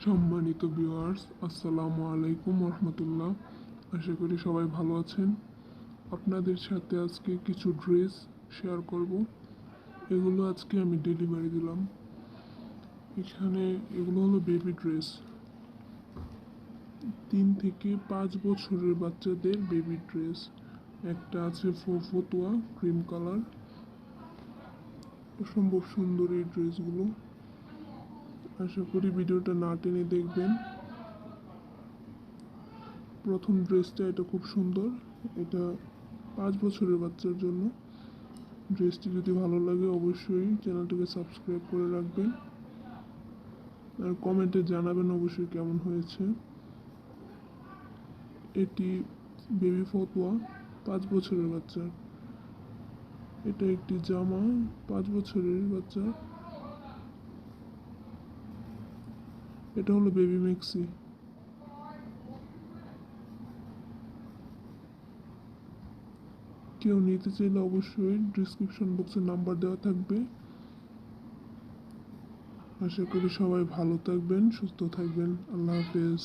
সম্মানিত ভিউয়ার্স, আসসালামু আলাইকুম রহমতুল্লাহ। আশা করি সবাই ভালো আছেন। আপনাদের সাথে আজকে কিছু ড্রেস শেয়ার করব। এগুলো আজকে আমি ডেলিভারি দিলাম। এখানে এগুলো হলো বেবি ড্রেস, 3 থেকে 5 বছরের বাচ্চাদের বেবি ড্রেস। একটা আছে ফতুয়া ক্রিম কালার, অসম্ভব সুন্দর এই ড্রেসগুলো। আশা করি ভিডিওটা না টেনে দেখবেন। প্রথম ড্রেসটা এটা খুব সুন্দর, এটা 5 বছরের বাচ্চার জন্য। ড্রেসটি যদি ভালো লাগে অবশ্যই চ্যানেলটিকে সাবস্ক্রাইব করে রাখবেন আর কমেন্টে জানাবেন অবশ্যই কেমন হয়েছে। এটি বেবি ফতুয়া 5 বছরের বাচ্চার। এটা একটি জামা 5 বছরের বাচ্চা। এটা হলো বেবি মেক্সি। কেউ নিতে চাইলে অবশ্যই ডিসক্রিপশন বক্সে নাম্বার দেওয়া থাকবে। আশা করি সবাই ভালো থাকবেন, সুস্থ থাকবেন। আল্লাহ হাফেজ।